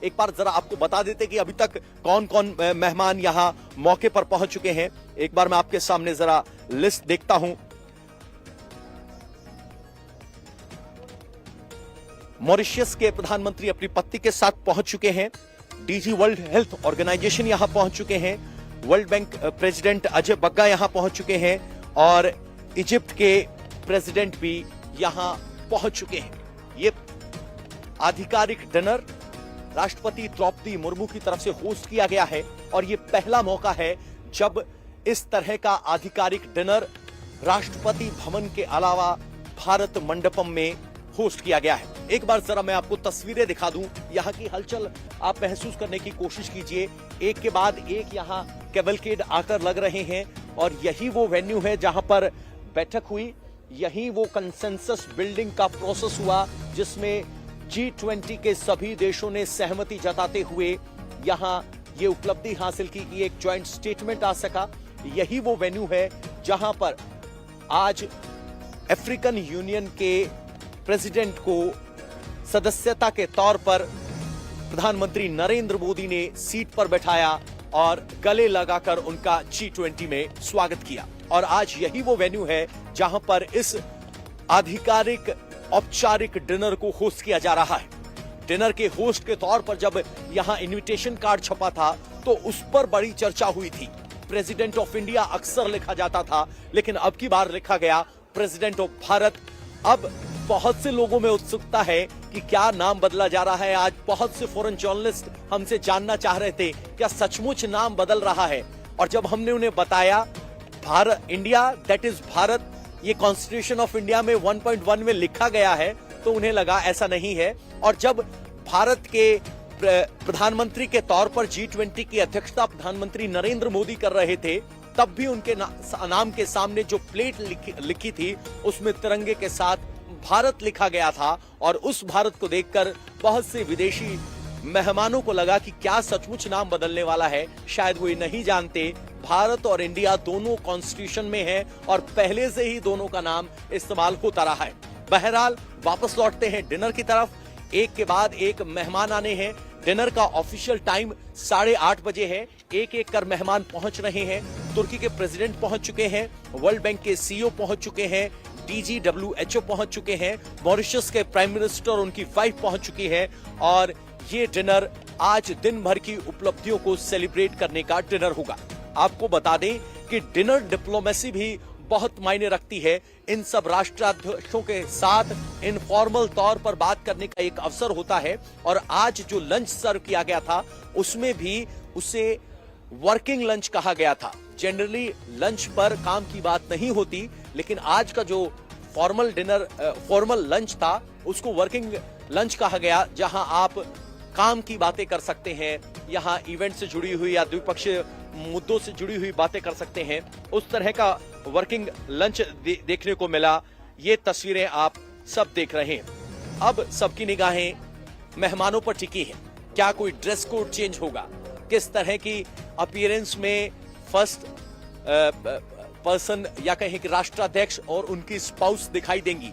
एक बार जरा आपको बता देते कि अभी तक कौन कौन मेहमान यहाँ मौके पर पहुंच चुके हैं। एक बार मैं आपके सामने जरा लिस्ट देखता हूं। मॉरिशस के प्रधानमंत्री अपनी पत्नी के साथ पहुंच चुके हैं। डीजी वर्ल्ड हेल्थ ऑर्गेनाइजेशन यहां पहुंच चुके हैं। World bank president Ajay Bagga यहां पहुंच चुके हैं और इजिप्ट के प्रेसिडेंट भी यहां पहुंच चुके हैं। ये आधिकारिक डिनर राष्ट्रपति द्रौपदी मुर्मू की तरफ से होस्ट किया गया है और ये पहला मौका है जब इस तरह का आधिकारिक डिनर राष्ट्रपति भवन के अलावा भारत मंडपम में होस्ट किया गया है। एक बार जरा मैं आपको तस्वीरें दिखा दूं, यहाँ की हलचल आप महसूस करने की कोशिश कीजिए। एक के बाद एक यहाँ कैवलकेड आकर लग रहे हैं और यही वो वेन्यू है जहां पर बैठक हुई, यही वो कंसेंसस बिल्डिंग का प्रोसेस हुआ जिसमें G20 के सभी देशों ने सहमति जताते हुए यहां ये उपलब्धि हासिल की कि एक ज्वाइंट स्टेटमेंट आ सका। यही वो वेन्यू है जहां पर आज अफ्रीकन यूनियन के प्रेसिडेंट को सदस्यता के तौर पर प्रधानमंत्री नरेंद्र मोदी ने सीट पर बैठाया और गले लगाकर उनका G20 में स्वागत किया। और आज यही वो वेन्यू है जहां पर इस आधिकारिक औपचारिक डिनर को होस्ट किया जा रहा है। डिनर के होस्ट के तौर पर जब यहां इनविटेशन कार्ड छपा था तो उस पर बड़ी चर्चा हुई थी। प्रेसिडेंट ऑफ इंडिया अक्सर लिखा जाता था, लेकिन अब की बार लिखा गया प्रेसिडेंट ऑफ भारत। अब बहुत से लोगों में उत्सुकता है कि क्या नाम बदला जा रहा है। आज बहुत से फॉरेन जर्नलिस्ट हमसे जानना चाह रहे थे क्या सचमुच नाम बदल रहा है, और जब हमने उन्हें बताया Bharat India that is Bharat, ये कॉन्स्टिट्यूशन ऑफ इंडिया में 1.1 में लिखा गया है, तो उन्हें लगा ऐसा नहीं है। और जब भारत के प्रधानमंत्री के तौर पर G20 की अध्यक्षता प्रधानमंत्री नरेंद्र मोदी कर रहे थे, तब भी उनके नाम के सामने जो प्लेट लिखी थी उसमें तिरंगे के साथ भारत लिखा गया था। और उस भारत को देखकर बहुत से विदेशी मेहमानों को लगा कि क्या सचमुच नाम बदलने वाला है। शायद वो ये नहीं जानते भारत और इंडिया दोनों कॉन्स्टिट्यूशन में है और पहले से ही दोनों का नाम इस्तेमाल होता रहा है। बहरहाल वापस लौटते हैं डिनर की तरफ। एक के बाद एक मेहमान आने हैं। डिनर का ऑफिशियल टाइम 8:30 बजे है। एक एक कर मेहमान पहुंच रहे हैं। तुर्की के प्रेसिडेंट पहुंच चुके हैं, वर्ल्ड बैंक के सीईओ पहुंच चुके हैं, DG WHO पहुंच चुके हैं, मॉरिशस के प्राइम मिनिस्टर और उनकी वाइफ पहुंच चुकी है। और ये डिनर आज दिन भर की उपलब्धियों को सेलिब्रेट करने का डिनर होगा। आपको बता दें कि डिनर डिप्लोमेसी भी बहुत मायने रखती है। इन सब राष्ट्राध्यक्षों के साथ इनफॉर्मल तौर पर बात करने का एक अवसर होता है। और आज जो लंच सर्व किया गया था उसमें भी उसे वर्किंग लंच कहा गया था। जनरली लंच पर काम की बात नहीं होती, लेकिन आज का जो फॉर्मल लंच था उसको वर्किंग लंच कहा गया, जहां आप काम की बातें कर सकते हैं, यहाँ इवेंट से जुड़ी हुई या द्विपक्षीय मुद्दों से जुड़ी हुई बातें कर सकते हैं। उस तरह का वर्किंग लंच देखने को मिला। ये तस्वीरें आप सब देख रहे हैं। अब सबकी निगाहें मेहमानों पर टिकी हैं। क्या कोई ड्रेस कोड चेंज होगा, किस तरह की अपीयरेंस में फर्स्ट पर्सन या कहें कि राष्ट्राध्यक्ष और उनकी स्पाउस दिखाई देंगी,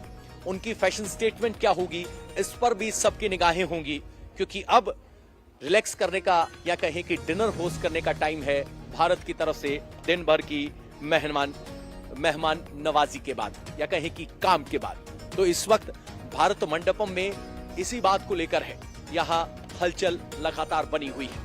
उनकी फैशन स्टेटमेंट क्या होगी, इस पर भी सबकी निगाहें होंगी। क्योंकि अब रिलैक्स करने का या कहें कि डिनर होस्ट करने का टाइम है भारत की तरफ से दिन भर की मेहमान नवाजी के बाद या कहें कि काम के बाद। तो इस वक्त भारत मंडपम में इसी बात को लेकर है, यहां हलचल लगातार बनी हुई है।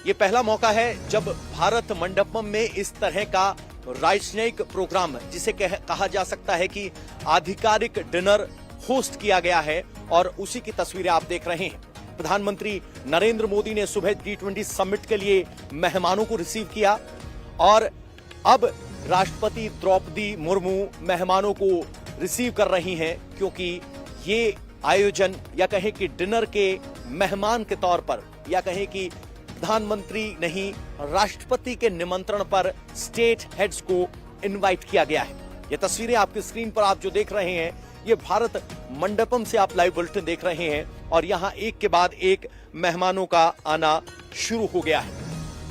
ये पहला मौका है जब भारत मंडपम में इस तरह का राजनयिक प्रोग्राम, जिसे कहा जा सकता है कि आधिकारिक डिनर होस्ट किया गया है, और उसी की तस्वीरें आप देख रहे हैं। प्रधानमंत्री नरेंद्र मोदी ने सुबह G20 समिट के लिए मेहमानों को रिसीव किया और अब राष्ट्रपति द्रौपदी मुर्मू मेहमानों को रिसीव कर रही हैं, क्योंकि ये आयोजन या कहें कि डिनर के मेहमान के तौर पर या कहें कि प्रधानमंत्री नहीं राष्ट्रपति के निमंत्रण पर स्टेट हेड्स को इनवाइट किया गया है। ये तस्वीरें आपकी स्क्रीन पर आप जो देख रहे हैं, ये भारत मंडपम से आप लाइव बुलेटिन देख रहे हैं और यहां एक के बाद एक मेहमानों का आना शुरू हो गया है।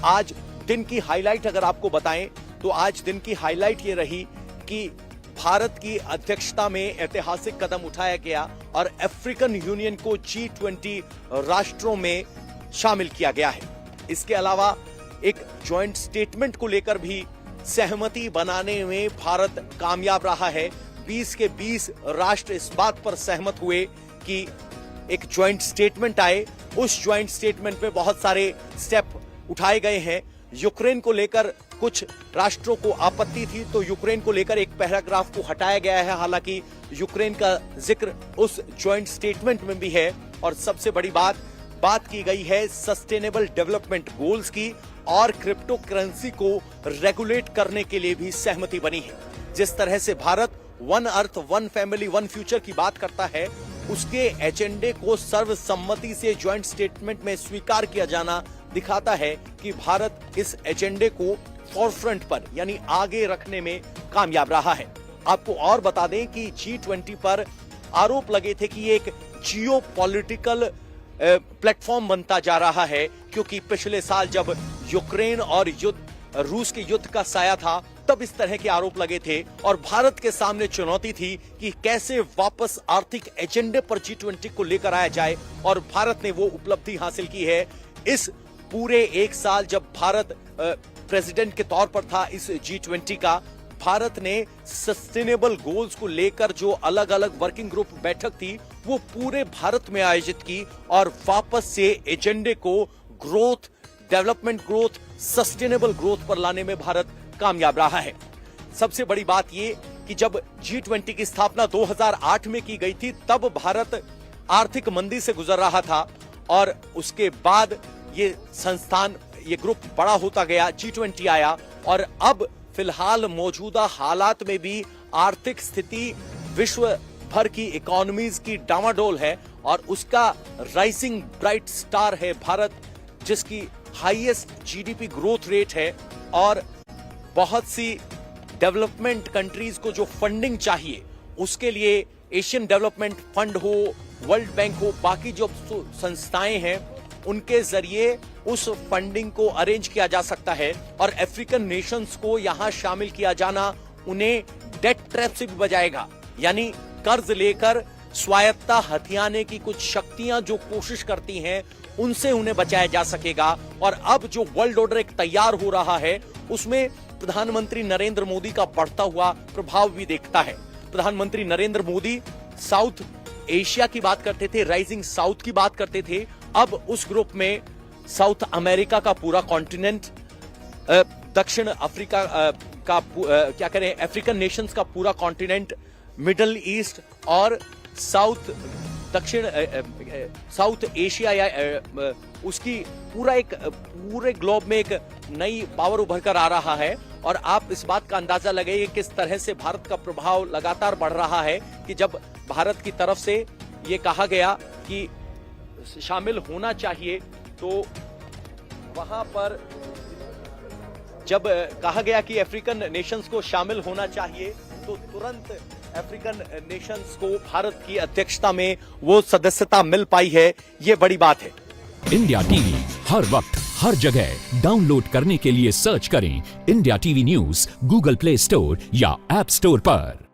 आज दिन की हाईलाइट अगर आपको बताएं तो आज दिन की हाईलाइट ये रही कि भारत की अध्यक्षता में ऐतिहासिक कदम उठाया गया और अफ्रीकन यूनियन को G20 राष्ट्रों में शामिल किया गया है। इसके अलावा एक ज्वाइंट स्टेटमेंट को लेकर भी सहमति बनाने में भारत कामयाब रहा है। 20 के 20 राष्ट्र इस बात पर सहमत हुए कि एक ज्वाइंट स्टेटमेंट आए। उस ज्वाइंट स्टेटमेंट में बहुत सारे स्टेप उठाए गए हैं। यूक्रेन को लेकर कुछ राष्ट्रों को आपत्ति थी, तो यूक्रेन को लेकर एक पैराग्राफ को हटाया गया है। हालांकि यूक्रेन का जिक्र उस ज्वाइंट स्टेटमेंट में भी है। और सबसे बड़ी बात की गई है सस्टेनेबल डेवलपमेंट गोल्स की, और क्रिप्टो करेंसी को रेगुलेट करने के लिए भी सहमति बनी है। जिस तरह से Bharat one earth one family one future की बात करता है, उसके एजेंडे को सर्वसम्मति से ज्वाइंट स्टेटमेंट में स्वीकार किया जाना दिखाता है कि भारत इस एजेंडे को फॉरफ्रंट पर यानी आगे रखने में कामयाब रहा है। आपको और बता दें कि G20 पर आरोप लगे थे कि ये एक जियो पॉलिटिकल प्लेटफॉर्म बनता जा रहा है, क्योंकि पिछले साल जब यूक्रेन और रूस के युद्ध का साया था, तब इस तरह के आरोप लगे थे और भारत के सामने चुनौती थी कि कैसे वापस आर्थिक एजेंडे पर G20 को लेकर आया जाए। और भारत ने वो उपलब्धि हासिल की है। इस पूरे एक साल जब भारत प्रेसिडेंट के तौर पर था इस G20 का, भारत ने सस्टेनेबल गोल्स को लेकर जो अलग अलग वर्किंग ग्रुप बैठक थी, वो पूरे भारत में आयोजित की और वापस से एजेंडे को growth, development growth, sustainable growth पर लाने में भारत कामयाब रहा है। सबसे बड़ी बात ये कि जब G20 की स्थापना 2008 में की गई थी, तब भारत आर्थिक मंदी से गुजर रहा था और उसके बाद ये संस्थान, ये ग्रुप बड़ा होता गया, G20 आया और अब फिलहाल मौजूदा हालात में भी आर्थिक स्थिति विश्व भर की इकोनॉमीज की डामाडोल है और उसका राइजिंग ब्राइट स्टार है भारत, जिसकी हाईएस्ट GDP ग्रोथ रेट है। और बहुत सी डेवलपमेंट कंट्रीज को जो फंडिंग चाहिए, उसके लिए एशियन डेवलपमेंट फंड हो, वर्ल्ड बैंक हो, बाकी जो संस्थाएं हैं, उनके जरिए उस फंडिंग को अरेंज किया जा सकता है। और अफ्रीकन नेशंस को यहां शामिल किया जाना उन्हें डेट ट्रैप से भी बचाएगा, यानी कर्ज लेकर स्वायत्तता हथियाने की कुछ शक्तियां जो कोशिश करती हैं, उनसे उन्हें बचाया जा सकेगा। और अब जो वर्ल्ड ऑर्डर एक तैयार हो रहा है, उसमें प्रधानमंत्री नरेंद्र मोदी का बढ़ता हुआ प्रभाव भी देखता है। प्रधानमंत्री नरेंद्र मोदी साउथ एशिया की बात करते थे, राइजिंग साउथ की बात करते थे। अब उस ग्रुप में साउथ अमेरिका का पूरा कॉन्टिनेंट, दक्षिण अफ्रीका का क्या करें अफ्रीकन नेशंस का पूरा कॉन्टिनेंट, मिडल ईस्ट और साउथ एशिया या उसकी पूरे ग्लोब में एक नई पावर उभर कर आ रहा है। और आप इस बात का अंदाजा लगाइए किस तरह से भारत का प्रभाव लगातार बढ़ रहा है कि जब भारत की तरफ से ये कहा गया कि शामिल होना चाहिए, तो वहां पर जब कहा गया कि अफ्रीकन नेशंस को शामिल होना चाहिए, तो तुरंत अफ्रीकन नेशंस को भारत की अध्यक्षता में वो सदस्यता मिल पाई है। ये बड़ी बात है। इंडिया टीवी हर वक्त हर जगह डाउनलोड करने के लिए सर्च करें India TV news Google play store या ऐप स्टोर पर।